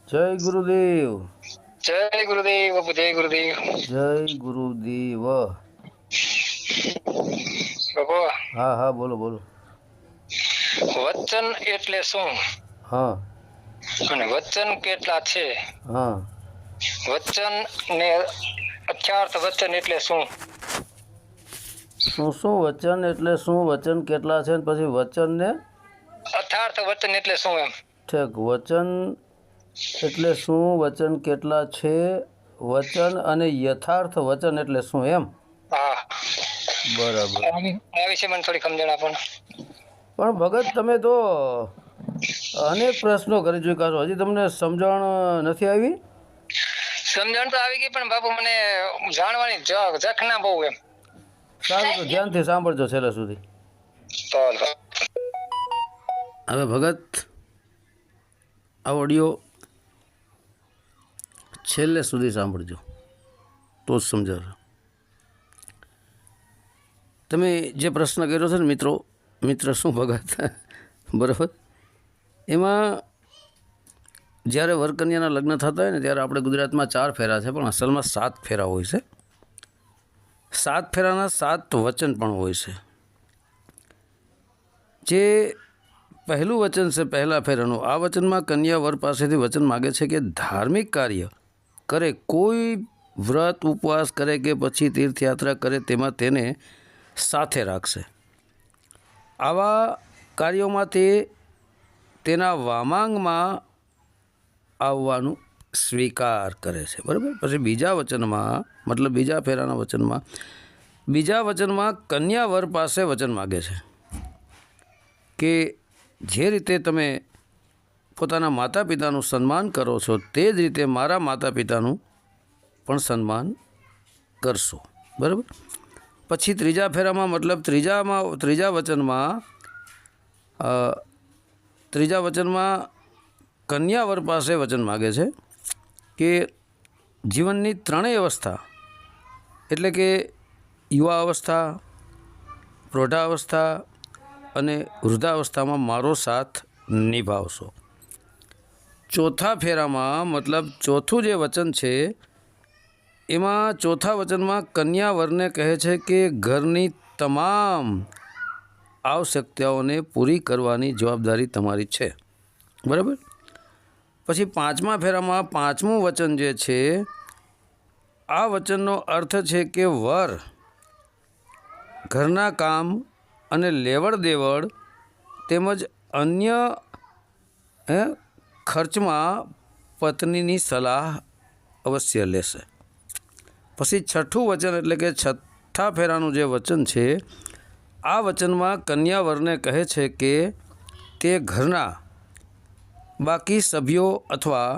જય ગુરુદેવ. જય ગુરુદેવ બાપુ, જય ગુરુદેવ. જય ગુરુદેવ. બાપુ, હા હા, બોલો બોલો. વચન એટલે શું હા અને વચન કેટલા છે? હા. વચન ને અર્થાર્થ વચન એટલે શું? શું શું વચન એટલે શું, વચન કેટલા છે, ને પછી વચન ને અર્થાર્થ વચન એટલે શું એમ? ઠેક. વચન એટલે શું, વચન કેટલા છે, વચન અને યથાર્થ વચન એટલે શું એમ? હા, બરાબર. આ વિશે મને થોડી સમજણ આપો ને. પણ ભગત, તમે તો અનેક પ્રશ્નો કરી ચૂક્યા છો, હજી તમને સમજણ નથી આવી? સમજણ તો આવી ગઈ, પણ બાપુ મને જાણવાની જખ ના બહુ એમ. સારું, તો ધ્યાનથી સાંભળજો છેલ્લે સુધી. તો હવે ભગત, આ ઓડિયો છેલ્લે સુધી સાંભળજો તો જ સમજાવજો. તમે જે પ્રશ્ન કર્યો છે ને મિત્ર શું ભગત, બરાબર, એમાં જ્યારે વરકન્યાના લગ્ન થતા હોય ને ત્યારે આપણે ગુજરાતમાં 4 ફેરા છે, પણ અસલમાં 7 ફેરા હોય છે. 7 ફેરાના 7 વચન પણ હોય છે. જે પહેલું વચન છે પહેલા ફેરાનું, આ વચનમાં કન્યા વર પાસેથી વચન માગે છે કે ધાર્મિક કાર્ય કરે, કોઈ વ્રત ઉપવાસ કરે કે પછી તીર્થયાત્રા કરે, તેમાં તેને સાથે રાખશે. આવા કાર્યોમાં તે તેના વામાંગમાં આવવાનું સ્વીકાર કરે છે, બરાબર. પછી બીજા વચનમાં, મતલબ બીજા ફેરાના વચનમાં, કન્યા વર પાસે વચન માગે છે કે જે રીતે તમે પોતાના માતા પિતાનું સન્માન કરો છો તે જ રીતે મારા માતા પિતાનું પણ સન્માન કરશો, બરાબર. પછી ત્રીજા ફેરામાં, મતલબ ત્રીજા વચનમાં કન્યા વર પાસે વચન માગે છે કે જીવનની 3 અવસ્થા, એટલે કે યુવા અવસ્થા, પ્રૌઢાવસ્થા અને વૃદ્ધાવસ્થામાં મારો સાથ નિભાવશો. ચોથા ફેરામાં, મતલબ ચોથું જે વચન છે એમાં, ચોથા વચનમાં કન્યા વરને કહે છે કે ઘરની તમામ આવશ્યકતાઓને પૂરી કરવાની જવાબદારી તમારી છે, બરાબર. પછી 5મા ફેરામાં 5મું વચન જે છે, આ વચનનો અર્થ છે કે વર ઘરના કામ અને લેવડ દેવડ તેમજ અન્ય ખર્ચમાં પત્નીની સલાહ અવશ્ય લેશે. પછી 6થું વચન, એટલે કે 6થા ફેરાનું જે વચન છે, આ વચનમાં કન્યા વરને કહે છે કે તે ઘરના બાકી સભ્યો અથવા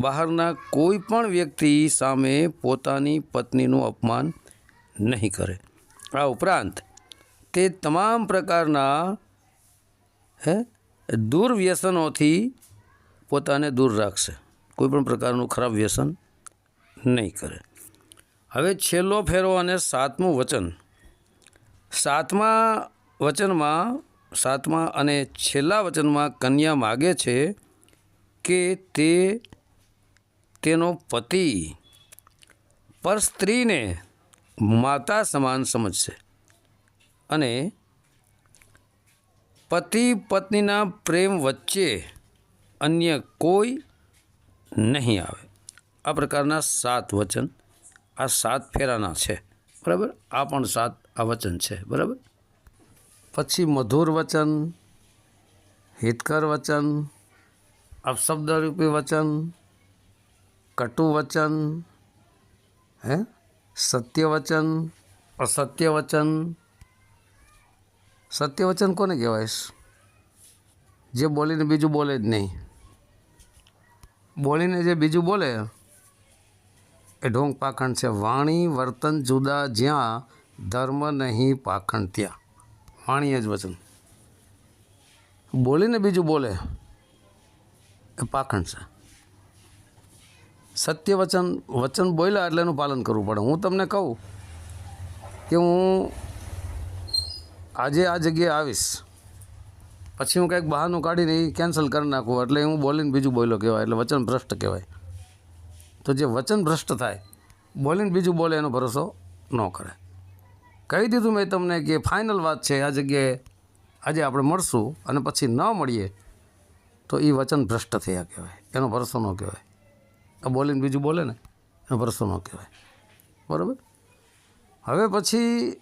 બહારના કોઈ પણ વ્યક્તિ સામે પોતાની પત્નીનું અપમાન નહીં કરે. આ ઉપરાંત તે તમામ પ્રકારના દુર્વ્યસનોથી પોતાને દૂર રાખશે, કોઈ પણ પ્રકારનું ખરાબ વ્યસન નહીં કરે. હવે છેલ્લો ફેરો અને 7મું વચન. 7મા અને છેલ્લા વચનમાં કન્યા માગે છે કે તે તેનો પતિ પર સ્ત્રીને માતા સમાન સમજશે અને પતિ પત્નીના પ્રેમ વચ્ચે અન્ય કોઈ નહીં આવે. આ પ્રકારના 7 વચન આ 7 ફેરાના છે, બરાબર. આ પણ 7 આ વચન છે, બરાબર. પછી મધુર વચન, હિતકર વચન, અપશબ્દરૂપી વચન, કટુ વચન, સત્ય વચન, અસત્ય વચન. સત્ય વચન કોને કહેવાય? જે બોલીને બીજું બોલે જ નહીં. બોલીને જે બીજું બોલે એ ઢોંગ પાખંડ છે. વાણી વર્તન જુદા જ્યાં, ધર્મ નહીં પાખંડ ત્યાં. વાણી જ વચન. બોલીને બીજું બોલે એ પાખંડ છે. સત્ય વચન બોલ્યા એટલે એનું પાલન કરવું પડે. હું તમને કહું કે હું આજે આ જગ્યાએ આવીશ, પછી હું કંઈક બહાનું કાઢીને એ કેન્સલ કરી નાખું એટલે હું બોલીને બીજું બોલ્યો કહેવાય, એટલે વચન ભ્રષ્ટ કહેવાય. તો જે વચન ભ્રષ્ટ થાય, બોલીને બીજું બોલે, એનો ભરોસો ન કરે. કહી દીધું મેં તમને કે ફાઇનલ વાત છે, આ જગ્યાએ આજે આપણે મળશું અને પછી ન મળીએ તો એ વચન ભ્રષ્ટ થયા કહેવાય, એનો ભરોસો ન કહેવાય. આ બોલીને બીજું બોલે ને એનો ભરોસો ન કહેવાય. બરાબર. હવે પછી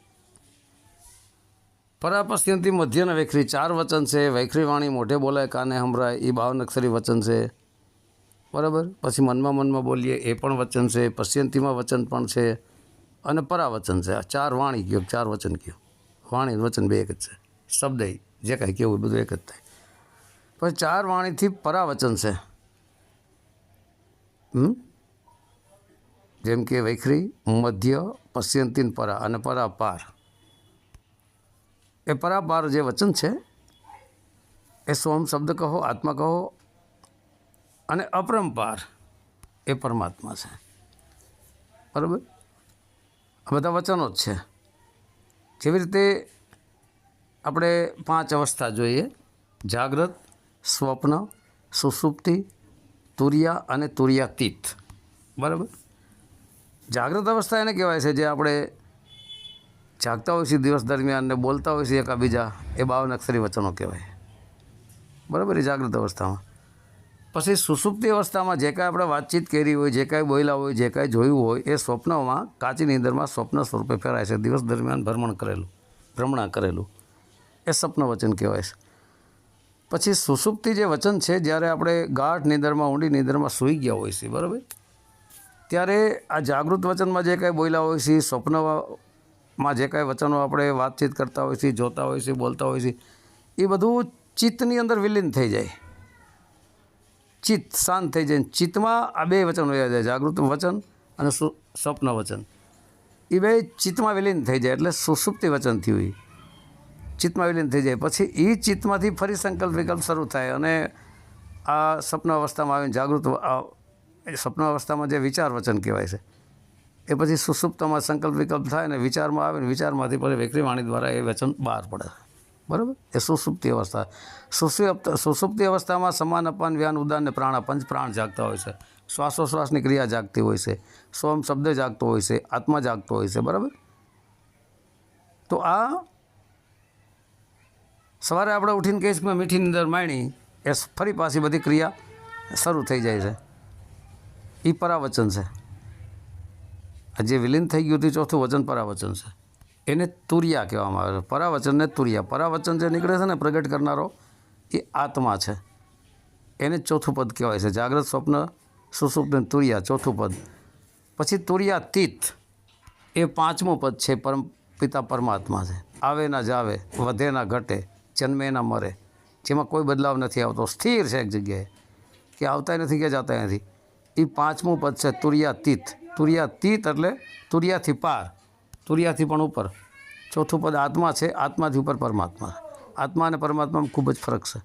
પરાપસ્યંતી મધ્યના વૈખરી 4 વચન છે. વૈખરી વાણી મોઢે બોલાય કાને સંભળાય, એ 52 અક્ષરી વચન છે. બરાબર. પછી મનમાં બોલીએ એ પણ વચન છે. પશ્યંતીમાં વચન પણ છે અને પરાવચન છે. આ 4 વાણી કયો, 4 વચન કયો. વાણી વચન બે એક જ છે, શબ્દ જે કાંઈ કેવું બધું એક જ થાય. પછી 4 વાણીથી પરાવચન છે. જેમ કે વૈખરી, મધ્ય, પશ્યંતી, પરા અને પરાપાર. એ પરાપાર જે વચન છે એ સોમ શબ્દ કહો, આત્મા કહો, અને અપરંપાર એ પરમાત્મા છે. બરાબર. આ બધા વચનો જ છે. જેવી રીતે આપણે 5 અવસ્થા જોઈએ: જાગ્રત, સ્વપ્ન, સુષુપ્તિ, તુરિયા અને તુરિયાતીત. બરાબર. જાગ્રત અવસ્થા એને કહેવાય છે જે આપણે જાગતા હોય છે દિવસ દરમિયાન ને બોલતા હોય છે એકાબીજા, એ 52 અક્ષરી વચનો કહેવાય. બરાબર. એ જાગૃત અવસ્થામાં. પછી સુષુપ્તિ અવસ્થામાં જે કાંઈ આપણે વાતચીત કરી હોય, જે કાંઈ બોલ્યા હોય, જે કાંઈ જોયું હોય, એ સ્વપ્નમાં, કાચી નીંદરમાં સ્વપ્ન સ્વરૂપે ફેરાય છે. દિવસ દરમિયાન ભ્રમણા કરેલું એ સ્વપ્ન વચન કહેવાય છે. પછી સુષુપ્તિ જે વચન છે, જ્યારે આપણે ગાઢ નીંદરમાં, ઊંડી નીંદરમાં સૂઈ ગયા હોય છે, બરાબર, ત્યારે આ જાગૃત વચનમાં જે કાંઈ બોલ્યા હોય છે, સ્વપ્નમાં જે કાંઈ વચનો આપણે વાતચીત કરતા હોય છે, જોતા હોય છે, બોલતા હોય છે, એ બધું ચિત્તની અંદર વિલીન થઈ જાય. ચિત્ત શાંત થઈ જાય. ચિત્તમાં આ 2 વચન વયા જાય, જાગૃત વચન અને સ્વપ્ન વચન. એ 2 ચિત્તમાં વિલીન થઈ જાય એટલે સુષુપ્તિ વચન થયું. એ ચિત્તમાં વિલીન થઈ જાય. પછી એ ચિત્તમાંથી ફરી સંકલ્પ વિકલ્પ શરૂ થાય અને આ સ્વપ્ન અવસ્થામાં આવીને જાગૃત સ્વપ્ન અવસ્થામાં જે વિચાર વચન કહેવાય છે, એ પછી સુષુપ્તમાં સંકલ્પ વિકલ્પ થાય અને વિચારમાં આવે ને વિચારમાંથી પછી વૈખરી વાણી દ્વારા એ વચન બહાર પડે. બરાબર. એ સુષુપ્તિ અવસ્થા. સુષુપ્તિ અવસ્થામાં સમાન, અપાન, વ્યાન, ઉદાન ને પ્રાણ, 5 પ્રાણ જાગતા હોય છે. શ્વાસોશ્વાસની ક્રિયા જાગતી હોય છે. સોમ શબ્દ જાગતો હોય છે. આત્મા જાગતો હોય છે. બરાબર. તો આ સવારે આપણે ઉઠીને કહીશ કે મીઠી નીંદર માણી, એ ફરી પાછી બધી ક્રિયા શરૂ થઈ જાય છે. એ પરાવચન છે. આ જે વિલીન થઈ ગયું હતું ચોથું વચન પરાવચન છે. એને તુરિયા કહેવામાં આવે છે. પરાવચનને તુરિયા. પરાવચન જે નીકળે છે ને પ્રગટ કરનારો, એ આત્મા છે. એને ચોથું પદ કહેવાય છે. જાગ્રત, સ્વપ્ન, સુષુપ્ત, તુરિયા, ચોથું પદ. પછી તુરિયાતીત એ 5મું પદ છે. પિતા પરમાત્મા છે. આવે ના જાવે, વધે ના ઘટે, જન્મે ના મરે, જેમાં કોઈ બદલાવ નથી આવતો, સ્થિર છે એક જગ્યાએ, કે આવતા નથી કે જતા નથી. એ 5મું પદ છે તુરિયાતીત. તુરિયાતીત એટલે તુરિયાથી પાર, તુરિયાથી પણ ઉપર. ચોથું પદ આત્મા છે. આત્માથી ઉપર પરમાત્મા. આત્મા અને પરમાત્મામાં ખૂબ જ ફરક છે.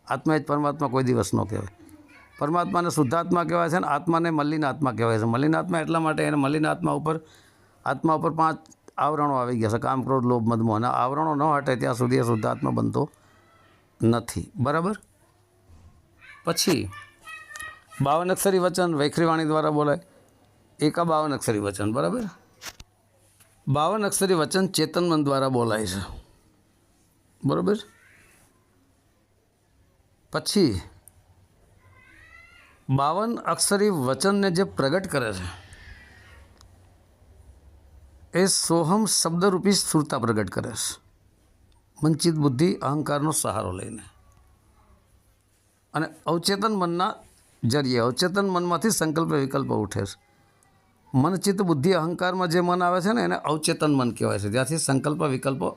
આત્મા જ પરમાત્મા કોઈ દિવસ ન કહેવાય. પરમાત્માને શુદ્ધાત્મા કહેવાય છે ને આત્માને મલિન આત્મા કહેવાય છે. મલિન આત્મા એટલા માટે એને મલિન આત્મા ઉપર 5 આવરણો આવી ગયા છે: કામ, ક્રોધ, લોભ, મદ, મોહ. અને આવરણો ન હટે ત્યાં સુધી એ શુદ્ધાત્મા બનતો નથી. બરાબર. પછી 52 અક્ષરી વચન વૈખરી વાણી દ્વારા બોલાય. 52 અક્ષરી વચન. બરાબર. 52 અક્ષરી વચન ચેતન મન દ્વારા બોલાય છે. બરાબર. પછી 52 અક્ષરી વચનને જે પ્રગટ કરે છે એ સોહમ શબ્દરૂપી સ્થૂળતા પ્રગટ કરે છે. મનચિત બુદ્ધિ અહંકારનો સહારો લઈને અને અવચેતન મનના જરીએ, અવચેતન મનમાંથી સંકલ્પ વિકલ્પ ઉઠે છે. મનચિત્ત બુદ્ધિ અહંકારમાં જે મન આવે છે ને એને અવચેતન મન કહેવાય છે. જ્યાંથી સંકલ્પ વિકલ્પો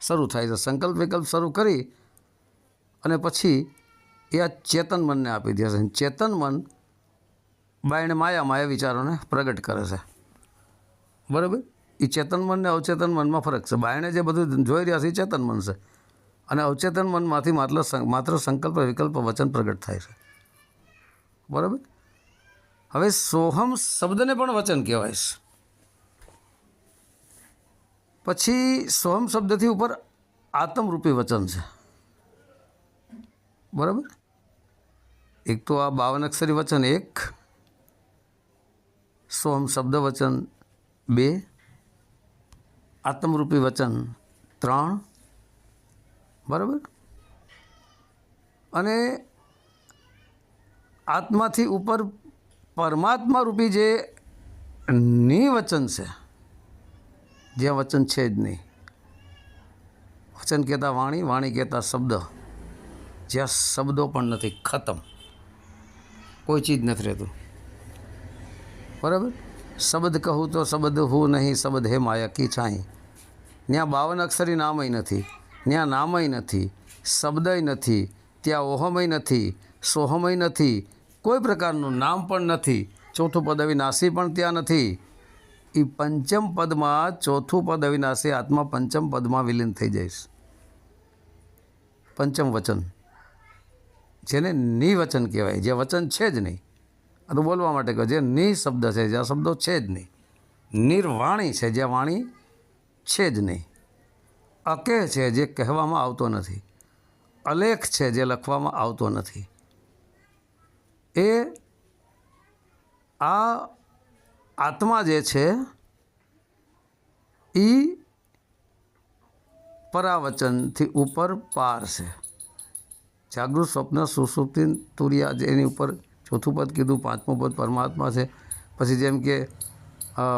શરૂ થાય છે. સંકલ્પ વિકલ્પ શરૂ કરી અને પછી એ આ ચેતન મનને આપી દે છે. ચેતન મન બાયણે માયા વિચારોને પ્રગટ કરે છે. બરાબર. એ ચેતન મન ને અવચેતન મનમાં ફરક છે. બાયણે જે બધું જોઈ રહ્યા છે એ ચેતન મન છે અને અવચેતન મનમાંથી માત્ર સંકલ્પ વિકલ્પ વચન પ્રગટ થાય છે. બરાબર. હવે સોહમ શબ્દને પણ વચન કહેવાય છે. પછી સોહમ શબ્દથી ઉપર આત્મરૂપી વચન છે. બરાબર. એક તો આ 52 અક્ષરી વચન 1, સોહમ શબ્દ વચન 2, આત્મરૂપી વચન 3, બરાબર. અને આત્માથી ઉપર પરમાત્મા રૂપી જે નિવચન છે, જ્યાં વચન છે જ નહીં. વચન કહેતા વાણી, વાણી કહેતા શબ્દ, જ્યાં શબ્દો પણ નથી, ખતમ, કોઈ ચીજ નથી રહેતું, બરાબર. શબ્દ કહું તો શબ્દ હું નહીં, શબ્દ હે માયા કી છાઈ. ત્યાં 52 અક્ષરી નામય નથી, ત્યાં નામય નથી, શબ્દય નથી, ત્યાં ઓહમય નથી, સોહમય નથી, કોઈ પ્રકારનું નામ પણ નથી. ચોથું પદ અવિનાશી પણ ત્યાં નથી. એ પંચમ પદમાં ચોથું પદ અવિનાશી આત્મા પંચમ પદમાં વિલીન થઈ જઈશ. પંચમ વચન, જેને નિવચન કહેવાય, જે વચન છે જ નહીં. આ તો બોલવા માટે કહે, જે નિ શબ્દ છે, જ્યાં શબ્દો છે જ નહીં. નિર્વાણી છે, જ્યાં વાણી છે જ નહીં. અકેહ છે, જે કહેવામાં આવતો નથી. અલેખ છે, જે લખવામાં આવતો નથી. એ આ આત્મા જે છે એ પરાવચનથી ઉપર પાર છે. જાગૃત, સ્વપ્ન, સુષુપ્તિ, તુરિયા, જેની ઉપર ચોથું પદ કીધું, પાંચમું પદ પરમાત્મા છે. પછી જેમ કે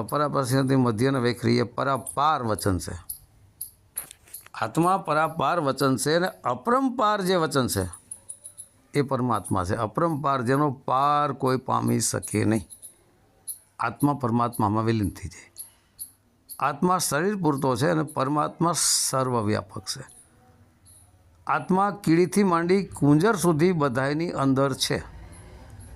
પરાપરથી મધ્યને વૈખરી, એ પરાપાર વચન છે. આત્મા પરાપાર વચન છે. અને અપરંપાર જે વચન છે એ પરમાત્મા છે. અપરંપાર, જેનો પાર કોઈ પામી શકે નહીં. આત્મા પરમાત્મામાં વિલીન થઈ જાય. આત્મા શરીર પૂરતો છે અને પરમાત્મા સર્વવ્યાપક છે. આત્મા કીડીથી માંડી કુંજર સુધી બધાયની અંદર છે.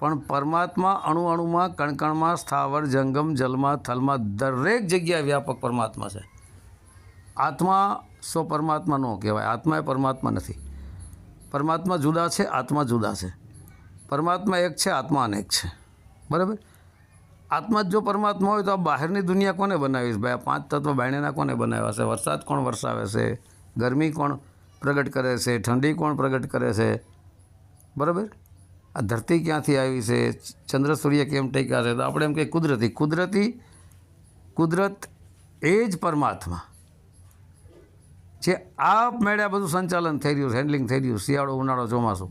પણ પરમાત્મા અણુ અણુમાં, કણકણમાં, સ્થાવર જંગમ, જલમાં, થલમાં, દરેક જગ્યાએ વ્યાપક પરમાત્મા છે. આત્મા પરમાત્મા ન કહેવાય. આત્મા એ પરમાત્મા નથી. પરમાત્મા જુદા છે, આત્મા જુદા છે. પરમાત્મા એક છે, આત્મા અનેક છે, બરાબર. આત્મા જો પરમાત્મા હોય તો આ બહારની દુનિયા કોને બનાવી છે ભાઈ? આ 5 તત્વ બાયણેના કોને બનાવ્યા છે? વરસાદ કોણ વરસાવે છે? ગરમી કોણ પ્રગટ કરે છે? ઠંડી કોણ પ્રગટ કરે છે? બરાબર. આ ધરતી ક્યાંથી આવી છે? ચંદ્ર સૂર્ય કેમ ટેક્યા છે? તો આપણે એમ કહીએ કુદરત એ જ પરમાત્મા જે આપમેળે આ બધું સંચાલન થઈ રહ્યું છે, હેન્ડલિંગ થઈ રહ્યું, શિયાળો, ઉનાળો, ચોમાસું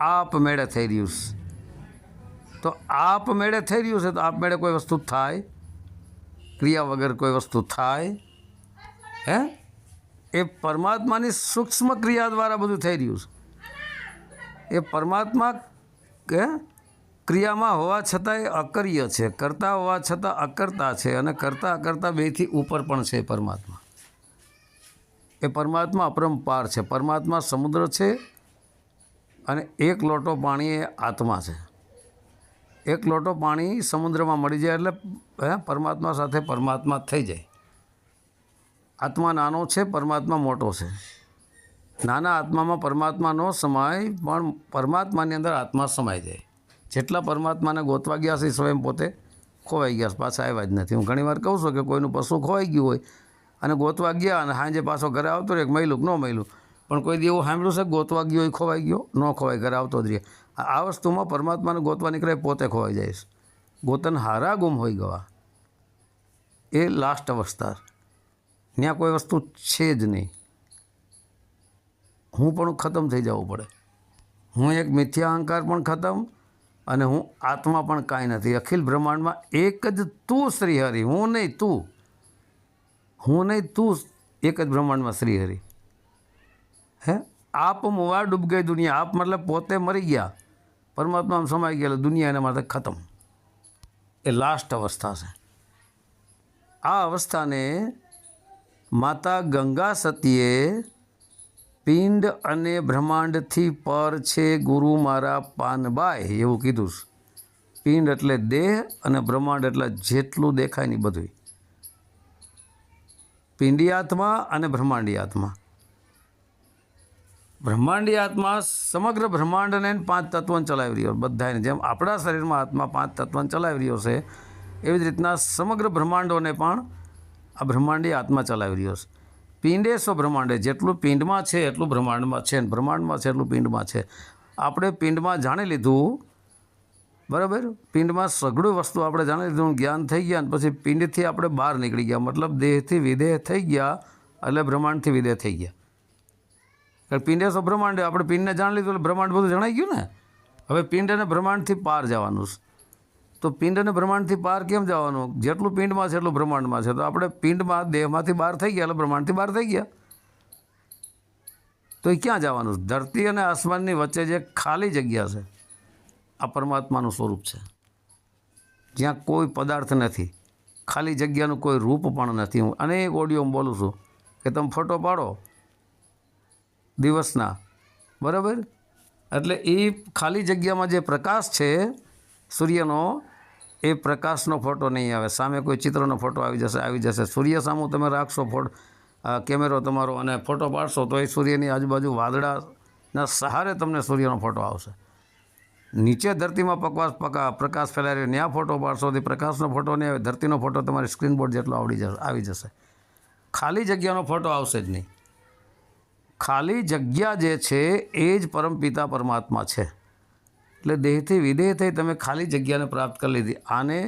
આપમેળે થઈ રહ્યું છે. તો આપમેળે થઈ રહ્યું છે તો આપમેળે કોઈ વસ્તુ થાય? ક્રિયા વગર કોઈ વસ્તુ થાય? હે? એ પરમાત્માની સૂક્ષ્મ ક્રિયા દ્વારા બધું થઈ રહ્યું છે. એ પરમાત્મા ક્રિયામાં હોવા છતાં એ અકર્ય છે, કરતા હોવા છતાં અકર્તા છે, અને કરતા અકર્તા બેથી ઉપર પણ છે પરમાત્મા. એ પરમાત્મા અપરંપાર છે. પરમાત્મા સમુદ્ર છે અને એક લોટો પાણી એ આત્મા છે. એક લોટો પાણી સમુદ્રમાં મળી જાય એટલે પરમાત્મા સાથે પરમાત્મા થઈ જાય. આત્મા નાનો છે, પરમાત્મા મોટો છે. નાના આત્મામાં પરમાત્મા ન સમાય, પણ પરમાત્માની અંદર આત્મા સમાઈ જાય. જેટલા પરમાત્માને ગોતવા ગયા છે સ્વયં પોતે ખોવાઈ ગયા, પાછા આવ્યા જ નથી. હું ઘણીવાર કહું છું કે કોઈનું પશુ ખોવાઈ ગયું હોય અને ગોતવા ગયા અને સાંજે પાછો ઘરે આવતો રહે, મળ્યું કે ન મળ્યું, પણ કોઈ દી એવું સાંભળ્યું છે ગોતવા ગયો હોય ખોવાઈ ગયો? ન ખોવાય, ઘરે આવતો જ રહે. આ વસ્તુમાં પરમાત્માને ગોતવા નીકળે પોતે ખોવાઈ જાય છે. ગોતન હારા ગુમ હોઈ ગયા, એ લાસ્ટ અવસ્થા. ત્યાં કોઈ વસ્તુ છે જ નહીં. હું પણ ખતમ થઈ જવું પડે. હું એક મિથ્યા અહંકાર પણ ખતમ, અને હું આત્મા પણ કાંઈ નથી. અખિલ બ્રહ્માંડમાં એક જ તું શ્રીહરિ. હું નહીં તું, હું નહીં તું, એક જ બ્રહ્માંડમાં શ્રીહરિ. હે? આપ મુવા ડૂબ ગઈ દુનિયા. આપ મતલબ પોતે મરી ગયા, પરમાત્મામાં સમાઈ ગયેલા, દુનિયા એના માટે ખતમ. એ લાસ્ટ અવસ્થા છે. આ અવસ્થાને માતા ગંગા સતીએ પિંડ અને બ્રહ્માંડથી પર છે ગુરુ મારા પાનબાઈ એવું કીધું છે. પિંડ એટલે દેહ અને બ્રહ્માંડ એટલે જેટલું દેખાય ને બધું. પિંડી આત્મા અને બ્રહ્માંડી આત્મા. બ્રહ્માંડી આત્મા સમગ્ર બ્રહ્માંડને 5 તત્વોને ચલાવી રહ્યો, બધાને. જેમ આપણા શરીરમાં આત્મા 5 તત્વોને ચલાવી રહ્યો છે, એવી જ રીતના સમગ્ર બ્રહ્માંડોને પણ આ બ્રહ્માંડી આત્મા ચલાવી રહ્યો છે. પિંડે સો બ્રહ્માંડે, જેટલું પિંડમાં છે એટલું બ્રહ્માંડમાં છે, ને બ્રહ્માંડમાં છે એટલું પિંડમાં છે. આપણે પિંડમાં જાણી લીધું, બરાબર, પિંડમાં સઘળું વસ્તુ આપણે જાણી લીધું, જ્ઞાન થઈ ગયા, ને પછી પિંડથી આપણે બહાર નીકળી ગયા, મતલબ દેહથી વિદેહ થઈ ગયા, એટલે બ્રહ્માંડથી વિદેહ થઈ ગયા. કારણ પિંડે સો બ્રહ્માંડે, આપણે પિંડને જાણી લીધું એટલે બ્રહ્માંડ બધું જણાઈ ગયું ને. હવે પિંડ અને બ્રહ્માંડથી પાર જવાનું છે. તો પિંડ અને બ્રહ્માંડથી પાર કેમ જવાનું? જેટલું પિંડમાં છે એટલું બ્રહ્માંડમાં છે. તો આપણે પિંડમાં દેહમાંથી બહાર થઈ ગયા એટલે બ્રહ્માંડથી બહાર થઈ ગયા. તો એ ક્યાં જવાનું? ધરતી અને આસમાનની વચ્ચે જે ખાલી જગ્યા છે, આ પરમાત્માનું સ્વરૂપ છે, જ્યાં કોઈ પદાર્થ નથી, ખાલી જગ્યાનું કોઈ રૂપ પણ નથી. હું અનેક ઓડિયોમાં બોલું છું કે તમે ફોટો પાડો દિવસના, બરાબર, એટલે એ ખાલી જગ્યામાં જે પ્રકાશ છે સૂર્યનો, એ પ્રકાશનો ફોટો નહીં આવે. સામે કોઈ ચિત્રનો ફોટો આવી જશે. સૂર્ય સામું તમે રાખશો કેમેરો તમારો અને ફોટો પાડશો તો એ સૂર્યની આજુબાજુ વાદળાના સહારે તમને સૂર્યનો ફોટો આવશે. નીચે ધરતીમાં પ્રકાશ ફેલાય ત્યાં ફોટો પાડશો તો પ્રકાશનો ફોટો નહીં આવે. ધરતીનો ફોટો તમારી સ્ક્રીનબોર્ડ જેટલો આવી જશે. ખાલી જગ્યાનો ફોટો આવશે જ નહીં. ખાલી જગ્યા જે છે એ જ પરમપિતા પરમાત્મા છે. એટલે દેહથી વિદેહ થઈ તમે ખાલી જગ્યાને પ્રાપ્ત કરી લીધી. આને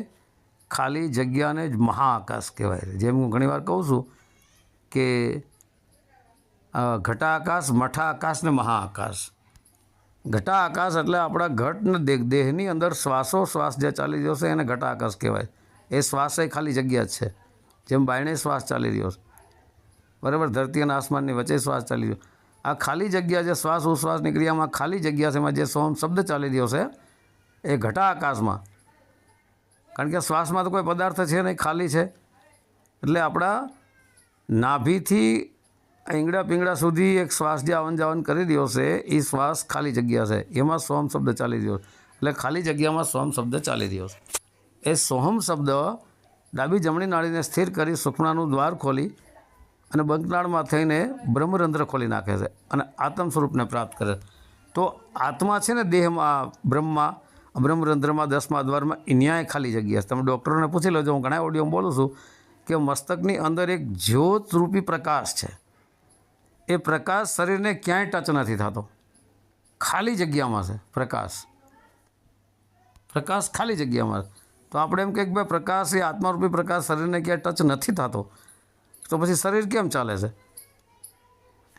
ખાલી જગ્યાને જ મહાઆકાશ કહેવાય. જેમ હું ઘણીવાર કહું છું કે ઘટાઆકાશ, મઠાઆકાશ ને મહાઆકાશ. ઘટાઆકાશ એટલે આપણા ઘટને દેહની અંદર શ્વાસોશ્વાસ જે ચાલી રહ્યો છે એને ઘટાઆકાશ કહેવાય. એ શ્વાસ એ ખાલી જગ્યા જ છે. જેમ બાયણે શ્વાસ ચાલી રહ્યો છે, બરાબર, ધરતી અને આસમાનની વચ્ચે શ્વાસ ચાલી રહ્યો. આ ખાલી જગ્યા જે શ્વાસ ઉશ્વાસની ક્રિયામાં ખાલી જગ્યા છે, એમાં જે સોમ શબ્દ ચાલી રહ્યો છે એ ઘટાઆકાશમાં. કારણ કે શ્વાસમાં તો કોઈ પદાર્થ છે નહીં, ખાલી છે. એટલે આપણા નાભીથી ઈંગડા પિંગડા સુધી એક શ્વાસ જે આવન જાવન કરી રહ્યો છે એ શ્વાસ ખાલી જગ્યા છે, એમાં સોમ શબ્દ ચાલી રહ્યો છે. એટલે ખાલી જગ્યામાં સોમ શબ્દ ચાલી રહ્યો છે. એ સોહમ શબ્દ ડાબી જમણી નાળીને સ્થિર કરી સુખનાનું દ્વાર ખોલી અને બંકનાળમાં થઈને બ્રહ્મરંધ્ર ખોલી નાખે છે અને આત્મ સ્વરૂપને પ્રાપ્ત કરે. તો આત્મા છે ને દેહમાં, બ્રહ્મરંધ્રમાં 10મા દ્વારમાં ન્યાય ખાલી જગ્યા છે. તમે ડૉક્ટરોને પૂછી લેજો, હું ઘણા ઓડિયોમાં બોલું છું કે મસ્તકની અંદર એક જ્યોતરૂપી પ્રકાશ છે. એ પ્રકાશ શરીરને ક્યાંય ટચ નથી થતો, ખાલી જગ્યામાં છે પ્રકાશ. પ્રકાશ ખાલી જગ્યામાં. તો આપણે એમ કહીએ કે ભાઈ પ્રકાશ એ આત્મારૂપી પ્રકાશ શરીરને ક્યાંય ટચ નથી થતો, તો પછી શરીર કેમ ચાલે છે?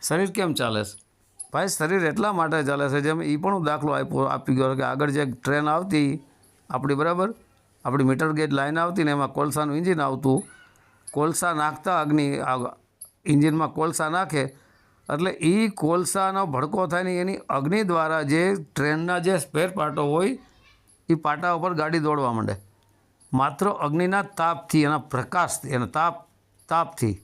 શરીર કેમ ચાલે છે? ભાઈ શરીર એટલા માટે ચાલે છે, જેમ એ પણ દાખલો આપી ગયો કે આગળ જે ટ્રેન આવતી આપણી, બરાબર, આપણી મીટર ગેજ લાઈન આવતી ને એમાં કોલસાનું ઇન્જિન આવતું. કોલસા નાખતા ઇન્જિનમાં કોલસા નાખે એટલે એ કોલસાનો ભડકો થાય ને એની અગ્નિ દ્વારા જે ટ્રેનના જે સ્પેર પાર્ટો હોય એ પાટા ઉપર ગાડી દોડવા માંડે. માત્ર અગ્નિના તાપથી, એના પ્રકાશથી, એના તાપથી,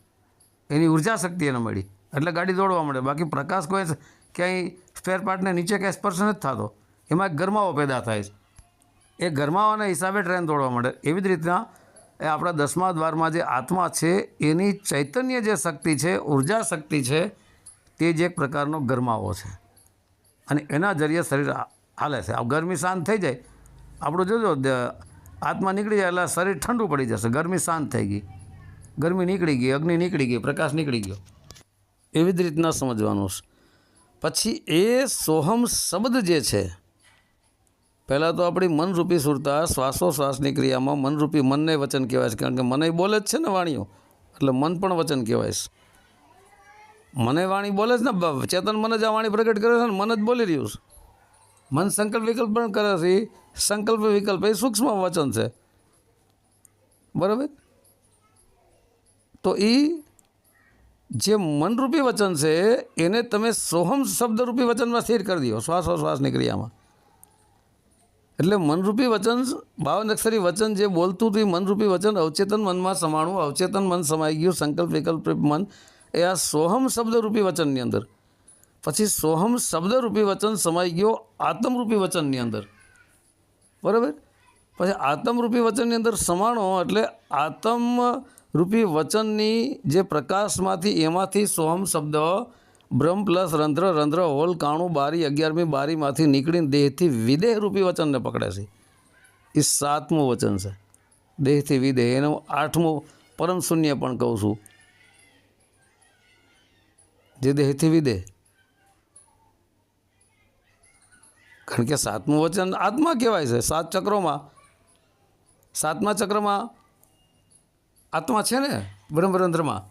એની ઉર્જા શક્તિ એને મળી એટલે ગાડી દોડવા માંડે. બાકી પ્રકાશ કોઈ ક્યાંય સ્પેર પાર્ટને નીચે ક્યાંય સ્પર્શ નથી થતો, એમાં એક ગરમાવો પેદા થાય છે. એ ગરમાવાના હિસાબે ટ્રેન દોડવા માંડે. એવી જ રીતના એ આપણા 10મા દ્વારમાં જે આત્મા છે એની ચૈતન્ય જે શક્તિ છે, ઉર્જા શક્તિ છે, તે જ એક પ્રકારનો ગરમાવો છે અને એના જરીએ શરીર હાલે છે. ગરમી શાંત થઈ જાય, આપણું જોજો, આત્મા નીકળી જાય એટલે શરીર ઠંડુ પડી જશે. ગરમી શાંત થઈ ગઈ, ગરમી નીકળી ગઈ, અગ્નિ નીકળી ગઈ, પ્રકાશ નીકળી ગયો. એવી જ રીતના સમજવાનું છે. પછી એ સોહમ શબ્દ જે છે, પહેલાં તો આપણી મનરૂપી સુરતા શ્વાસોશ્વાસની ક્રિયામાં મનરૂપી મનને વચન કહેવાય છે. કારણ કે મને બોલે જ છે ને વાણીઓ, એટલે મન પણ વચન કહેવાય છે. મને વાણી બોલે છે ને, ચેતન મન જ આ વાણી પ્રગટ કરે છે ને, મન જ બોલી રહ્યું છે. મન સંકલ્પ વિકલ્પ પણ કરે છે. સંકલ્પ વિકલ્પ એ સૂક્ષ્મ વચન છે, બરાબર. તો એ જે મનરૂપી વચન છે એને તમે સોહમ શબ્દરૂપી વચનમાં સ્થિર કરી દો શ્વાસોશ્વાસની ક્રિયામાં. એટલે મનરૂપી વચન, 52 અક્ષરી વચન જે બોલતું હતું એ મનરૂપી વચન અવચેતન મનમાં સમાણું, અવચેતન મન સમાઈ ગયું, સંકલ્પ વિકલ્પ મન એ આ સોહમ શબ્દરૂપી વચનની અંદર. પછી સોહમ શબ્દરૂપી વચન સમાઈ ગયો આત્મરૂપી વચનની અંદર, બરાબર. પછી આત્મરૂપી વચનની અંદર સમાણો એટલે આત્મરૂપી વચનની જે પ્રકાશમાંથી એમાંથી સોહમ શબ્દ બ્રહ્મ પ્લસ રંધ્ર, રંધ્ર હોલ કાણું બારી 11મી બારીમાંથી નીકળીને દેહથી વિદેહરૂપી વચનને પકડે છે. એ 7મું વચન છે, દેહથી વિદેહ. એનું 8મું પરમ શૂન્ય પણ કહું છું. જે દેહથી વિદેહ. કારણ કે સાતમું વચન આત્મા કહેવાય છે. 7 ચક્રોમાં 7મા ચક્રમાં આત્મા છે ને, બ્રહ્મરંધ્રમાં,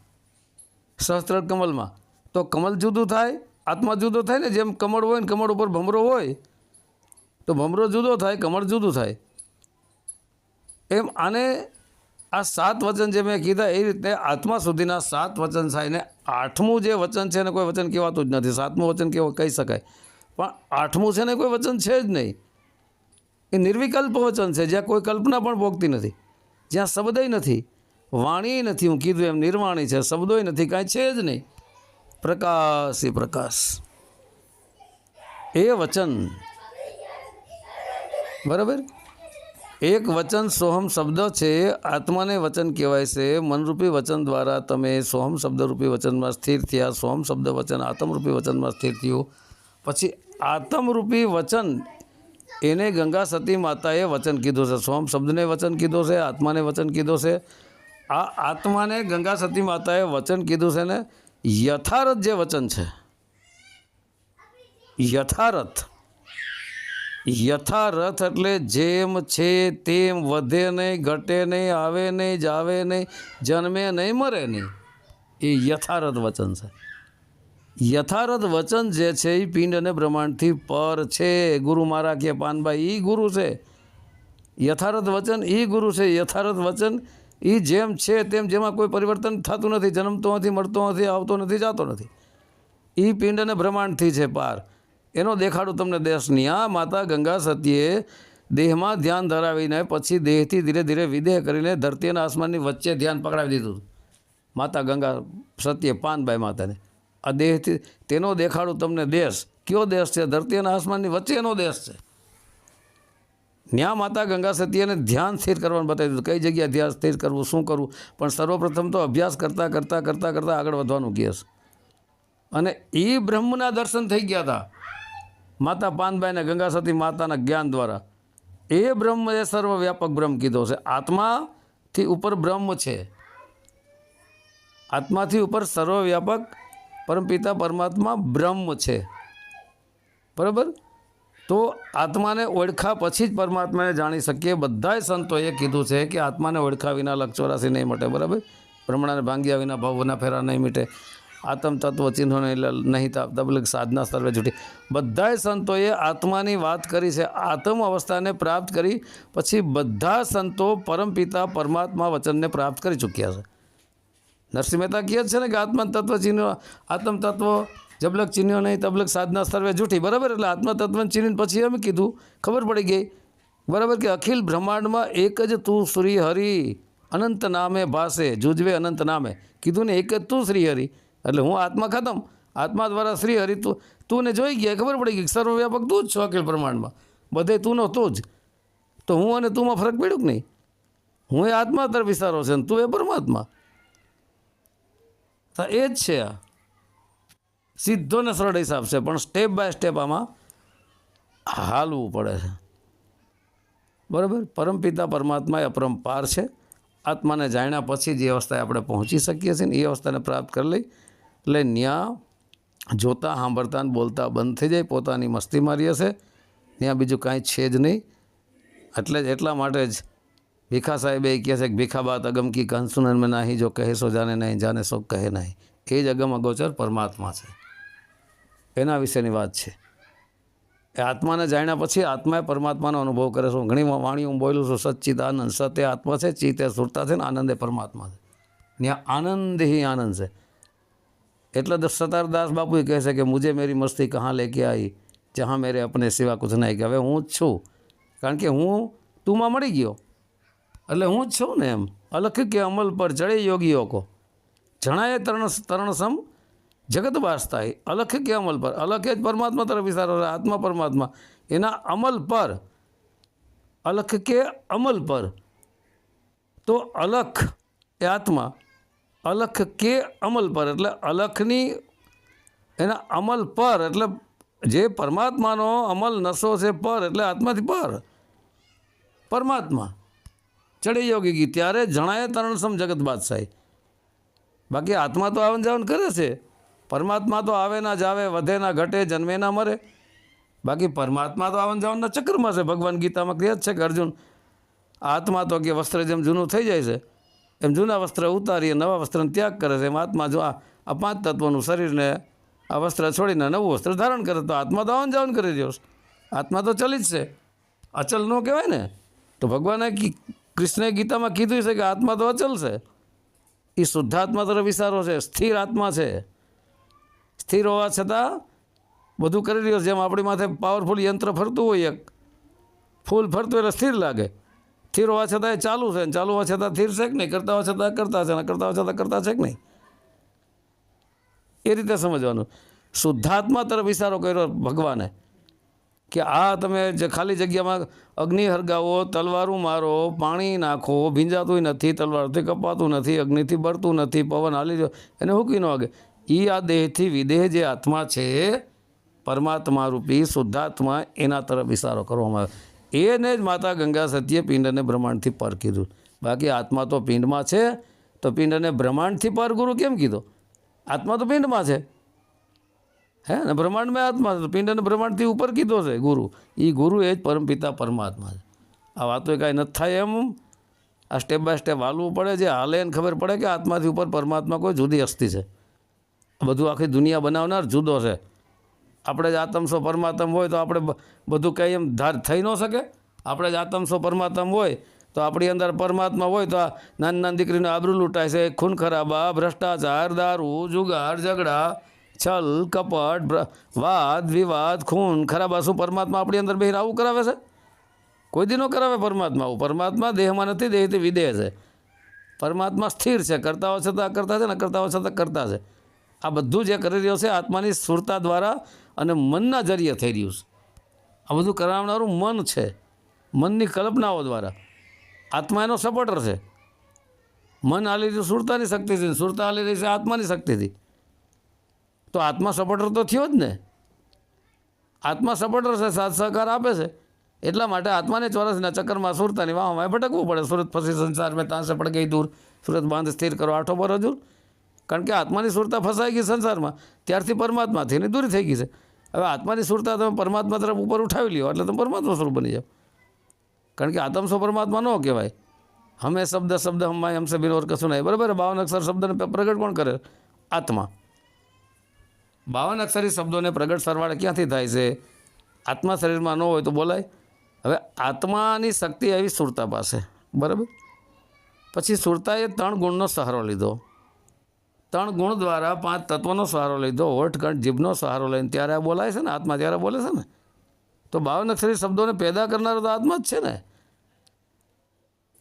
સહસ્ત્ર કમલમાં. તો કમલ જુદું થાય, આત્મા જુદો થાય ને. જેમ કમળ હોય ને કમળ ઉપર ભમરો હોય તો ભમરો જુદો થાય, કમળ જુદું થાય. એમ આને આ 7 વચન જે મેં કીધા એ રીતે આત્મા સુધીના 7 વચન થાય ને 8મું જે વચન છે ને કોઈ વચન કહેવાતું જ નથી. 7મું વચન કહી શકાય, પણ 8મું છે ને કોઈ વચન છે જ નહીં. એ નિર્વિકલ્પ વચન છે, જ્યાં કોઈ કલ્પના પણ ભોગતી નથી, જ્યાં શબ્દય નથી, વાણી નથી. હું કીધું એમ નિર્વાણી છે, શબ્દોય નથી, કાંઈ છે જ નહીં. પ્રકાશ એ પ્રકાશ, એ વચન. બરાબર. એક વચન સોહમ શબ્દ છે, આત્માને વચન કહેવાય છે. મનરૂપી વચન દ્વારા તમે સોહમ શબ્દરૂપી વચનમાં સ્થિર થયા. સોહમ શબ્દ વચન આત્મરૂપી વચનમાં સ્થિર થયું. પછી આત્મરૂપી વચન એને ગંગા સતી માતાએ વચન કીધું છે. સોહમ શબ્દને વચન કીધો છે, આત્માને વચન કીધો છે. આ આત્માને ગંગા સતી માતાએ વચન કીધું છે ને યથારથ જે વચન છે, યથારથ. યથારથ એટલે જેમ છે તેમ, વધે નહીં, ઘટે નહીં, આવે નહીં, જાવે નહીં, જન્મે નહીં, મરે નહીં. એ યથારથ વચન છે. યથારથ વચન જે છે એ પિંડ અને બ્રહ્માંડથી પર છે. ગુરુ મારા કે પાનભાઈ એ ગુરુ છે. યથારથ વચન એ ગુરુ છે. યથારથ વચન એ જેમ છે તેમ, જેમાં કોઈ પરિવર્તન થતું નથી, જન્મતો નથી, મળતો નથી, આવતો નથી, જાતો નથી. એ પિંડ અને બ્રહ્માંડથી છે પાર. એનો દેખાડું તમને દેશની. આ માતા ગંગા સતીએ દેહમાં ધ્યાન ધરાવીને પછી દેહથી ધીરે ધીરે વિદેહ કરીને ધરતી અને આસમાનની વચ્ચે ધ્યાન પકડાવી દીધું. માતા ગંગા સતીએ પાનબાઈ માતાને આ દેહથી, તેનો દેખાડું તમને દેશ. કયો દેશ છે? ધરતી અને આસમાનની વચ્ચેનો દેશ છે. ન્યા માતા ગંગા સતીએ ધ્યાન સ્થિર કરવાનું બતાવી દીધું. કઈ જગ્યાએ ધ્યાન સ્થિર કરવું, શું કરવું. પણ સર્વપ્રથમ તો અભ્યાસ કરતાં કરતાં કરતાં કરતાં આગળ વધવાનું કહે છે. અને એ બ્રહ્મના દર્શન થઈ ગયા હતા માતા પાનબાઈને ગંગા સતી માતાના જ્ઞાન દ્વારા. એ બ્રહ્મ એ સર્વવ્યાપક બ્રહ્મ કીધો છે. આત્માથી ઉપર બ્રહ્મ છે. આત્માથી ઉપર સર્વવ્યાપક પરમપિતા પરમાત્મા બ્રહ્મ છે. બરાબર. તો આત્માને ઓળખા પછી જ પરમાત્માને જાણી શકીએ. બધાય સંતોએ કીધું છે કે આત્માને ઓળખા વિના લક્ષ 84 નહીં મટે. બરાબર. બ્રહ્મણાને ભાંગ્યા વિના ભાવના ફેરા નહીં મીટે. આત્મ તત્વ ચિહ્નોને નહીં તબલક સાધના સર્વે જૂઠી. બધાય સંતોએ આત્માની વાત કરી છે. આત્મ અવસ્થાને પ્રાપ્ત કરી પછી બધા સંતો પરમપિતા પરમાત્મા વચનને પ્રાપ્ત કરી ચૂક્યા છે. નરસિંહ મહેતા કહે છે ને કે આત્મા તત્વ ચિહ્નો, આત્મ તત્વ જબલક ચિહ્નો નહીં, તબલક સાધના સર્વે જૂઠી. બરાબર. એટલે આત્મા તત્વને ચિહ્ન પછી અમે કીધું, ખબર પડી ગઈ. બરાબર. કે અખિલ બ્રહ્માંડમાં એક જ તું શ્રી હરિ, અનંત નામે ભાસે, જુજવે અનંત નામે. કીધું ને એક જ તું શ્રી હરિ. એટલે હું આત્મા ખતમ, આત્મા દ્વારા શ્રી હરિ. તું ને જોઈ ગયા, ખબર પડી ગઈ. સર્વવ્યાપક તું જ છો અખિલ બ્રહ્માંડમાં. બધે તું નો તું જ. તો હું અને તુંમાં ફરક પડ્યો કે નહીં? હું એ આત્મા તરફ વિચારો છે ને તું એ પરમાત્મા. તો એ જ છે. આ સીધો ને સરળ હિસાબ છે, પણ સ્ટેપ બાય સ્ટેપ આમાં હાલવું પડે છે. બરાબર. પરમપિતા પરમાત્મા એ અપરંપાર છે. આત્માને જાણ્યા પછી જે અવસ્થાએ આપણે પહોંચી શકીએ છીએ ને એ અવસ્થાને પ્રાપ્ત કરી લઈ એટલે ત્યાં જોતા, સાંભળતા ને બોલતા બંધ થઈ જાય. પોતાની મસ્તી મારી હશે. ત્યાં બીજું કાંઈ છે જ નહીં. એટલે જ એટલા માટે જ ભીખા સાહેબ એ કહે છે કે ભીખા બાત અગમ કી કંસુનન મેં નાહી, જો કહે સો જાને નહીં, જાને સો કહે નહીં. એ જ અગમ અગોચર પરમાત્મા છે. એના વિશેની વાત છે. એ આત્માને જાણ્યા પછી આત્માએ પરમાત્માનો અનુભવ કરે છે. ઘણી વાણી હું બોલું છું, સચ્ચિત આનંદ. સત્ય આત્મા છે, ચિત્ત એ સુરતા છે ને આનંદ એ પરમાત્મા છે. ત્યાં આનંદ ही આનંદ છે. એટલે તો સતારદાસ બાપુ કહે છે કે મુझे मेरी मस्ती कहाँ लेके आई, जहाँ मेरे अपने सिवा कुछ नहीं. કે હવે હું જ છું, કારણ કે હું તુંમાં મળી ગયો એટલે હું જ છું ને. એમ અલખ કે અમલ પર ચડે યોગીઓ કો, જણાએ તરણ સમ જગત વાસતા. અલખ કે અમલ પર, અલખ જ પરમાત્મા તરફ વિચારો છે. આત્મા પરમાત્મા એના અમલ પર, અલખ કે અમલ પર. તો અલખ એ આત્મા, અલખ કે અમલ પર એટલે અલખની એના અમલ પર એટલે જે પરમાત્માનો અમલ નશો છે પર એટલે આત્માથી પર પરમાત્મા ચડે યોગી ગઈ. ત્યારે જણાય તરણસમ જગત બાદશાહી. બાકી આત્મા તો આવન જાવન કરે છે પરમાત્મા તો આવે ના જાવે, વધે ના ઘટે, જન્મે ના મરે. બાકી પરમાત્મા તો આવન જાવનના ચક્રમાં છે. ભગવાન ગીતામાં કહે જ છે કે અર્જુન, આત્મા તો કે વસ્ત્ર જેમ જૂનું થઈ જાય છે એમ જૂના વસ્ત્ર ઉતારી નવા વસ્ત્રનો ત્યાગ કરે છે. એમ આત્મા જો આ પાંચ તત્વોનું શરીરને આ વસ્ત્ર છોડીને નવું વસ્ત્ર ધારણ કરે તો આત્મા તો આવન જાવન કરી રહ્યો છે. આત્મા તો ચલિત છે, અચલ ન કહેવાય ને. તો ભગવાને કૃષ્ણએ ગીતામાં કીધું છે કે આત્મા તો અચલ છે. એ શુદ્ધાત્મા તરફ વિચારો છે, સ્થિર આત્મા છે. સ્થિર હોવા છતાં બધું કરી રહ્યો છે. જેમ આપણી માથે પાવરફુલ યંત્ર ફરતું હોય, એક ફૂલ ફરતું એટલે સ્થિર લાગે. સ્થિર હોવા છતાં એ ચાલુ છે, ચાલુ હોવા છતાં સ્થિર છે કે નહીં, કરતા હોવા છતાં કરતા છે, કરતા હોવા છતાં કરતા છે કે નહીં. એ રીતે સમજવાનું. શુદ્ધાત્મા તરફ ઇશારો કર્યો ભગવાને કે આ તમે જે ખાલી જગ્યામાં અગ્નિ હરગાવો, તલવારું મારો, પાણી નાખો, ભીંજાતું નથી, તલવારથી કપાતું નથી, અગ્નિથી બળતું નથી, પવન હાલી જો એને હુકી ન વાગે. એ આ દેહથી વિદેહ જે આત્મા છે, પરમાત્મા રૂપી શુદ્ધાત્મા, એના તરફ ઇશારો કરવામાં આવે. એને જ માતા ગંગા સતીએ પિંડને બ્રહ્માંડથી પર કીધું. બાકી આત્મા તો પિંડમાં છે, તો પિંડને બ્રહ્માંડથી પર ગુરુ કેમ કીધો? આત્મા તો પિંડમાં છે, હે ને, બ્રહ્માંડમાં આત્મા છે, પિંડને બ્રહ્માંડથી ઉપર કીધો છે ગુરુ. એ ગુરુ એ જ પરમપિતા પરમાત્મા છે. આ વાતો કાંઈ નથી થાય એમ. આ સ્ટેપ બાય સ્ટેપ હાલવું પડે. જે હાલે એને ખબર પડે કે આત્માથી ઉપર પરમાત્મા કોઈ જુદી હસ્તી છે. બધું આખી દુનિયા બનાવનાર જુદો છે. આપણે જ આત્મસો પરમાત્મ હોય તો આપણે બધું કંઈ એમ થઈ ન શકે. આપણે જ આત્મસો પરમાત્મ હોય તો આપણી અંદર પરમાત્મા હોય તો આ નાની નાની દીકરીને આબરૂ લૂંટાય છે, ખૂન ખરાબા, ભ્રષ્ટાચાર, દારૂ, જુગાર, ઝઘડા, છલ, કપટ, વાદ વિવાદ, ખૂન ખરાબા, શું પરમાત્મા આપણી અંદર બહેન આવું કરાવે છે? કોઈ દી ન કરાવે પરમાત્મા આવું. પરમાત્મા દેહમાં નથી, દેહથી વિદેહ છે. પરમાત્મા સ્થિર છે, કરતાઓ છતાં કરતા છે, ને કરતાઓ છતાં કરતા છે. આ બધું જે કરી રહ્યો છે આત્માની સુરતા દ્વારા અને મનના જરીએ થઈ રહ્યું છે. આ બધું કરાવનારું મન છે, મનની કલ્પનાઓ દ્વારા. આત્મા એનો સપોર્ટર છે. મન હાલી રહ્યું સુરતાની શક્તિથી, સુરતા હાલી રહી છે આત્માની શક્તિથી. તો આત્મા સપોર્ટર તો થયો જ ને. આત્મા સપોર્ટર છે, સાથ સહકાર આપે છે. એટલા માટે આત્માને ચોરસના ચક્કરમાં સુરતાની વાહમાં ભટકવું પડે. સુરત ફસી સંસાર મેં તાંસે પડ ગઈ દૂર, સુરત બાંધ સ્થિર કરો આઠો પર હજુર. કારણ કે આત્માની સુરતા ફસાઈ ગઈ સંસારમાં, ત્યારથી પરમાત્માથી એની દૂરી થઈ ગઈ છે. હવે આત્માની સુરતા તમે પરમાત્મા તરફ ઉપર ઉઠાવી લ્યો એટલે તમે પરમાત્મા સ્વરૂપ બની જાઓ. કારણ કે આત્મ સો પરમાત્મા ન કહેવાય. હમે શબ્દ હમાય હમસે બિન ઓર કશું નહીં. બરાબર. 52 અક્ષર શબ્દને પ્રગટ કોણ કરે? આત્મા. 52 અક્ષરી શબ્દોને પ્રગટ સરવાળે ક્યાંથી થાય છે? આત્મા શરીરમાં ન હોય તો બોલાય? હવે આત્માની શક્તિ આવી સુરતા પાસે. બરાબર. પછી સુરતાએ 3 ગુણનો સહારો લીધો. 3 ગુણ દ્વારા 5 તત્વોનો સહારો લીધો. હોઠ, કંઠ, જીભનો સહારો લઈને ત્યારે આ બોલાય છે ને, આત્મા ત્યારે બોલે છે ને. તો 52 અક્ષરી શબ્દોને પેદા કરનારો તો આત્મા જ છે ને.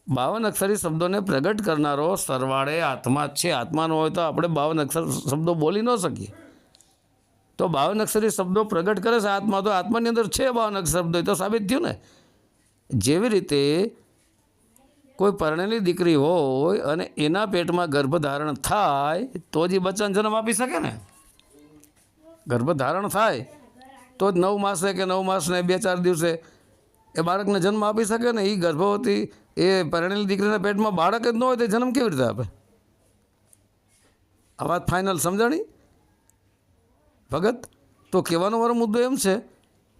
52 અક્ષરી શબ્દોને પ્રગટ કરનારો સરવાળે આત્મા જ છે. આત્મા ન હોય તો આપણે 52 અક્ષર શબ્દો બોલી ન શકીએ. તો 52 અક્ષરી શબ્દો પ્રગટ કરે છે આત્મા. તો આત્માની અંદર છે 52 અક્ષર શબ્દો. એ તો સાબિત થયું ને. જેવી રીતે કોઈ પરણેલી દીકરી હોય અને એના પેટમાં ગર્ભધારણ થાય તો જ એ બચ્ચાને જન્મ આપી શકે ને. ગર્ભધારણ થાય તો જ 9 માસે કે 9 માસને 2-4 દિવસે એ બાળકને જન્મ આપી શકે ને. એ ગર્ભવતી એ પરણેલી દીકરીના પેટમાં બાળક જ ન હોય તો જન્મ કેવી રીતે આપે? આ વાત ફાઇનલ સમજાણી ભગત? તો કહેવાનો મારો મુદ્દો એમ છે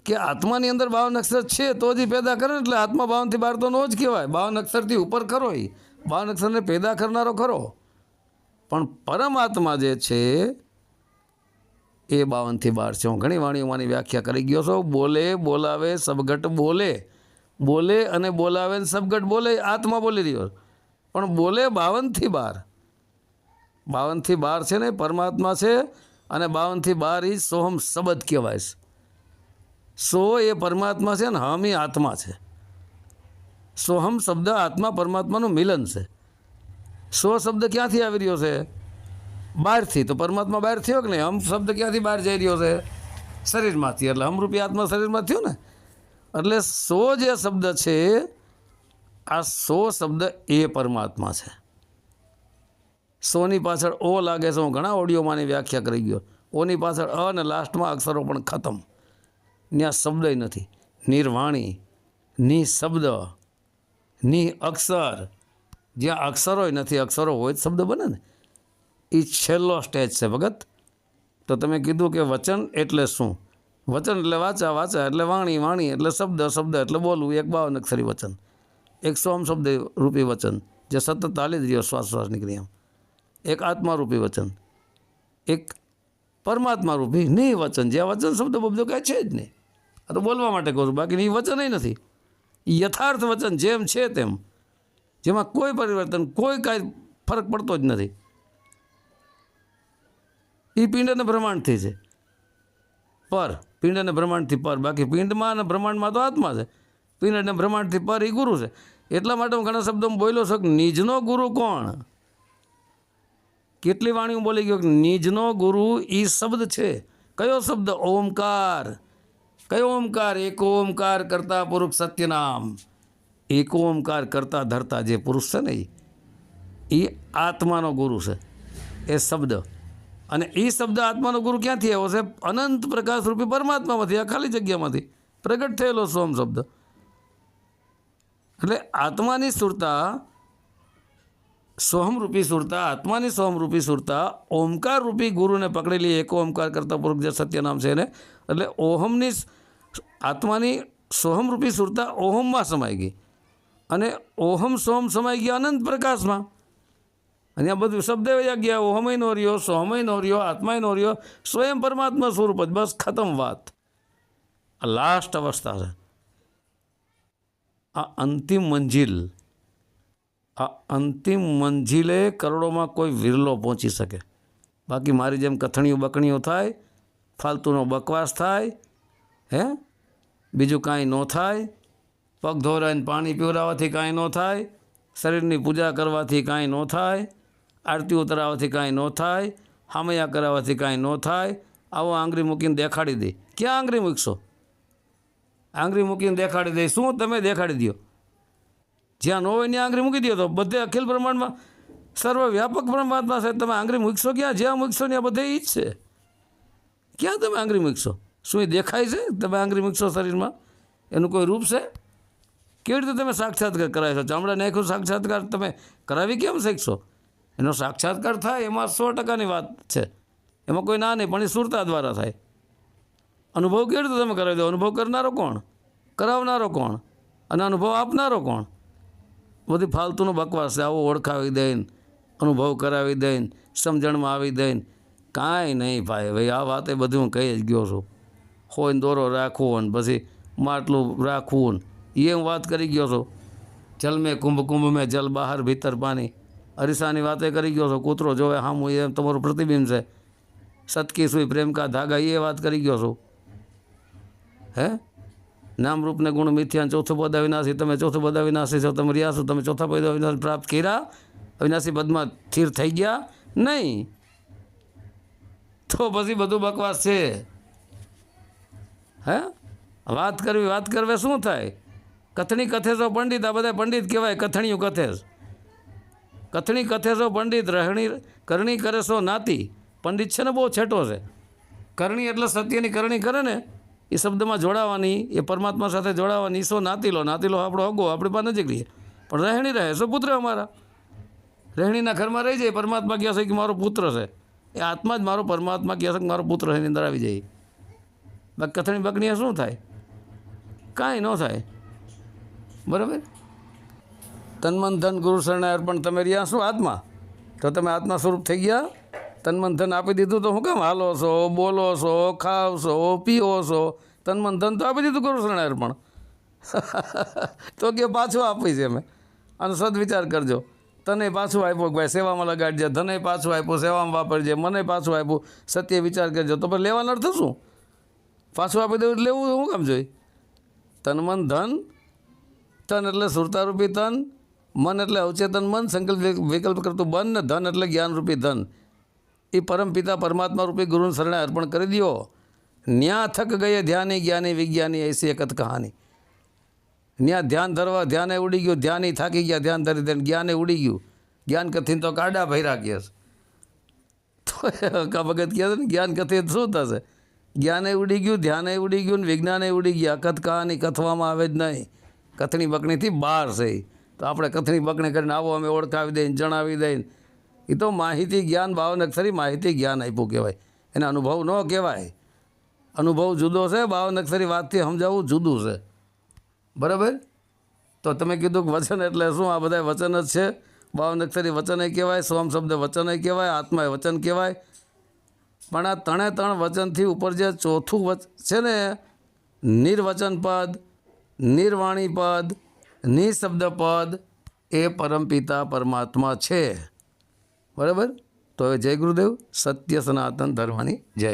કે આત્માની અંદર 52 અક્ષર છે તો જ પેદા કરે ને. એટલે આત્મા 52 થી 12 તો નો જ કહેવાય. 52 અક્ષરથી ઉપર ખરો. એ 52 અક્ષરને પેદા કરનારો ખરો. પણ પરમાત્મા જે છે એ 52 થી 12 છે. હું ઘણી વાણીઓમાંની વ્યાખ્યા કરી ગયો છું. બોલે, બોલાવે, સબગટ બોલે. બોલે અને બોલાવે ને સબગટ બોલે. આત્મા બોલી રહ્યો પણ બોલે 52 થી 12. 52 થી 12 છે ને પરમાત્મા છે. અને 52 થી 12 એ સોહમ શબ્દ કહેવાય છે. સો એ પરમાત્મા છે ને હમ એ આત્મા છે. સોહમ શબ્દ આત્મા પરમાત્માનું મિલન છે. સો શબ્દ ક્યાંથી આવી રહ્યો છે? બહારથી. તો પરમાત્મા બહાર થયો કે નહીં? હમ શબ્દ ક્યાંથી બહાર જઈ રહ્યો છે? શરીરમાંથી. એટલે હમરૂપી આત્મા શરીરમાં થયો ને. એટલે સો જે શબ્દ છે આ સો શબ્દ એ પરમાત્મા છે. સોની પાછળ ઓ લાગે છે. હું ઘણા ઓડિયોમાંની વ્યાખ્યા કરી ગયો. ઓની પાછળ અ અને લાસ્ટમાં અક્ષરો પણ ખતમ. ત્યાં શબ્દ નથી. નિર્વાણી, નિ શબ્દ, નિ અક્ષર. જ્યાં અક્ષરો નથી, અક્ષરો હોય જ શબ્દ બને ને. એ છેલ્લો સ્ટેજ છે ભગત. તો તમે કીધું કે વચન એટલે શું? વચન એટલે વાચા, વાચા એટલે વાણી, વાણી એટલે શબ્દ, શબ્દ એટલે બોલવું. એક 52 અક્ષરી વચન, 100 શબ્દ રૂપી વચન જે સતત ચાલી જ રહ્યો, શ્વાસ શ્વાસ નીકળી એમ. એક આત્મારૂપી વચન, એક પરમાત્મા રૂપી નહીં વચન, જે વચન શબ્દ બબ્દો કાંઈ છે જ નહીં. આ તો બોલવા માટે કહું છું, બાકી એ વચન નથી. યથાર્થ વચન જેમ છે તેમ, જેમાં કોઈ પરિવર્તન, કોઈ કાંઈ ફરક પડતો જ નથી. એ પિંડ અને બ્રહ્માંડથી છે પર, પિંડ અને બ્રહ્માંડથી પર. બાકી પિંડમાં અને બ્રહ્માંડમાં તો આત્મા છે, પિંડ અને બ્રહ્માંડથી પર એ ગુરુ છે. એટલા માટે હું ઘણા શબ્દોમાં બોલ્યો છું કે નિજનો ગુરુ કોણ? કેટલી વાણી હું બોલી ગયો કે નિજનો ગુરુ એ શબ્દ છે. કયો શબ્દ? ઓમકાર. કયો ઓમકાર? એક ઓમકાર કરતા પુરુષ સત્યનામ. એક ઓમકાર કરતા ધરતા જે પુરુષ છે ને એ આત્માનો ગુરુ છે, એ શબ્દ. અને એ શબ્દ આત્માનો ગુરુ ક્યાંથી આવ્યો છે? અનંત પ્રકાશ રૂપી પરમાત્મામાંથી, આ ખાલી જગ્યામાંથી પ્રગટ થયેલો સોમ શબ્દ. એટલે આત્માની સુરતા, સોહમરૂપી સુરતા, આત્માની સોહમરૂપી સુરતા ઓમકાર રૂપી ગુરુને પકડેલી. એક ઓમકાર કરતા પુરુષ જે સત્યનામ છે એને. એટલે ઓહમની, આત્માની સોહમરૂપી સુરતા ઓહમમાં સમાઈ ગઈ, અને ઓહમ સોહમ સમાઈ ગયા અનંત પ્રકાશમાં. અને આ બધું શબ્દ વયા ગયા. ઓહમય નો રહ્યો, સોહમય નો રહ્યો, આત્માય નો રહ્યો, સ્વયં પરમાત્મા સ્વરૂપ જ. બસ ખતમ વાત. આ લાસ્ટ અવસ્થા છે, આ અંતિમ મંજિલ. આ અંતિમ મંજિલે કરોડોમાં કોઈ વિરલો પહોંચી શકે. બાકી મારી જેમ કથણીઓ બકણીઓ થાય, ફાલતુનો બકવાસ થાય, હે બીજું કાંઈ ન થાય. પગ ધોરાઈને પાણી પીવડાવવાથી કાંઈ ન થાય, શરીરની પૂજા કરવાથી કાંઈ ન થાય, આરતી ઉતરાવવાથી કાંઈ ન થાય, હામૈયા કરાવવાથી કાંઈ ન થાય. આવો આંગળી મૂકીને દેખાડી દે. ક્યાં આંગળી મૂકશો? આંગળી મૂકીને દેખાડી દે. શું તમે દેખાડી દો? જ્યાં ન હોય ત્યાં આંગળી મૂકી દો તો બધે અખિલ બ્રહ્માંડમાં સર્વવ્યાપક પરમાત્મા છે. તમે આંગળી મૂકશો ક્યાં? જ્યાં મૂકશો ત્યાં બધે એ જ છે. ક્યાં તમે આંગળી મૂકશો? શું એ દેખાય છે? તમે આંગળી મૂકશો શરીરમાં, એનું કોઈ રૂપ છે? કેવી રીતે તમે સાક્ષાત્કાર કરાવી છો? ચામડા નાખ્યું સાક્ષાત્કાર તમે કરાવી કેમ શીખશો? એનો સાક્ષાત્કાર થાય એમાં 100%ની વાત છે, એમાં કોઈ ના નહીં, પણ એ સુરતા દ્વારા થાય. અનુભવ કેવી રીતે તમે કરાવી દો? અનુભવ કરનારો કોણ? કરાવનારો કોણ? અને અનુભવ આપનારો કોણ? બધી ફાલતુનો બકવાસ છે. આવો ઓળખાવી દઈને, અનુભવ કરાવી દઈને, સમજણમાં આવી દઈને કાંઈ નહીં ભાઈ. ભાઈ આ વાતે બધું હું કહી જ ગયો છું. હોય દોરો રાખવું ને પછી માટલું રાખવું ને એ હું વાત કરી ગયો છું. જલ મેં કુંભ, કુંભ મેં જલ, બહાર ભીતર પાણી. અરીસાની વાતે કરી ગયો છો. કૂતરો જોવે હામું એ તમારું પ્રતિબિંબ છે. સતકી સુઈ પ્રેમ કા ધાગા એ વાત કરી ગયો છું. હે નામ રૂપને ગુણ મિથ્યા, ચોથું પદ અવિનાશી. તમે ચોથું પદ અવિનાશી છો, તમે રહ્યા છો, તમે ચોથા પદ અવિનાશી પ્રાપ્ત કર્યા? અવિનાશી પદમાં સ્થિર થઈ ગયા નહીં? તો પછી બધું બકવાસ છે. હે વાત કરવી શું થાય? કથણી કથે છો પંડિત. આ બધા પંડિત કહેવાય, કથણીયું કથેશ. કથણી કથે છો પંડિત, રહેણી કરણી કરે છો નાતી. પંડિત છે ને બહુ છેટો છે. કરણી એટલે સત્યની કરણી કરે ને, એ શબ્દમાં જોડાવાની, એ પરમાત્મા સાથે જોડાવાની. સો નાતીલો, નાતીલો આપણો હગો, આપણી પાસે નજીક રહીએ, પણ રહેણી રહે સો પુત્ર અમારા. રહેણીના ઘરમાં રહી જાય. પરમાત્મા કહે છે કે મારો પુત્ર છે, એ આત્મા જ મારો પરમાત્મા કહે છે કે મારો પુત્ર એની અંદર આવી જાય. બાકી કથણી બકણીએ શું થાય? કાંઈ ન થાય. બરાબર? તન મન ધન ગુરુ શરણે અર્પણ. તમે રહ્યા શું? આત્મા. તો તમે આત્મા સ્વરૂપ થઈ ગયા. તન મન ધન આપી દીધું તો હું કામ હાલો છો, બોલો છો, ખાવ છો, પીવો છો? તન મન ધન તો આપી દીધું ગુરુ શરણે અર્પણ. તો કે પાછું આપી છે અમે. અને સદવિચાર કરજો. તને પાછું આપ્યું કે ભાઈ સેવામાં લગાડજે, ધને પાછું આપ્યું સેવામાં વાપરજે, મને પાછું આપ્યું સત્ય વિચાર કરજો. તો પછી લેવાનો અર્થ શું? પાછું આપી દેવું એટલે લેવું શું કામ જોઈએ? તન મન ધન. તન એટલે સુરતારૂપી તન, મન એટલે અવચેતન મન, સંકલ્પ વિકલ્પ કરતું બન, ને ધન એટલે જ્ઞાનરૂપી ધન. એ પરમપિતા પરમાત્મા રૂપી ગુરુને શરણે અર્પણ કરી દો. ન્યા થક ગયે ધ્યાની જ્ઞાની વિજ્ઞાની એસી એકત કહાની. ત્યાં ધ્યાન ધરવા ધ્યાને ઉડી ગયું, ધ્યાની થાકી ગયા ધ્યાન ધરી ધરીને, જ્ઞાને ઉડી ગયું. જ્ઞાન કથીને તો કાડા ભૈરા કહે છે. તો કા ભગત કહે છે ને જ્ઞાન કથી શું થશે? જ્ઞાને ઉડી ગયું, ધ્યાને ઉડી ગયું, ને વિજ્ઞાને ઉડી ગયા. અકથ કહાની કથવામાં આવે જ નહીં. કથણી બકણીથી બહાર છે. તો આપણે કથણી બકણી કરીને આવો અમે ઓળખાવી દઈને, જણાવી દઈને. એ તો માહિતી જ્ઞાન 52 અક્ષરી માહિતી જ્ઞાન આપ્યું કહેવાય. એને અનુભવ ન કહેવાય. અનુભવ જુદો છે, 52 અક્ષરી વાતથી સમજાવવું જુદું છે. બરાબર? તો તમે કીધું કે વચન એટલે શું? આ બધા વચન જ છે. 52 અક્ષરી વચન કહેવાય, સોમ શબ્દ વચન કહેવાય, આત્મા વચન કહેવાય. પણ આ ત્રણ વચનથી ઉપર જે ચોથું છે ને, નિર્વચન પદ, નિર્વાણી પદ, નિશબ્દ પદ, એ પરમપિતા પરમાત્મા છે. બરાબર? તો હવે જય ગુરુદેવ. સત્ય સનાતન ધર્મની જય.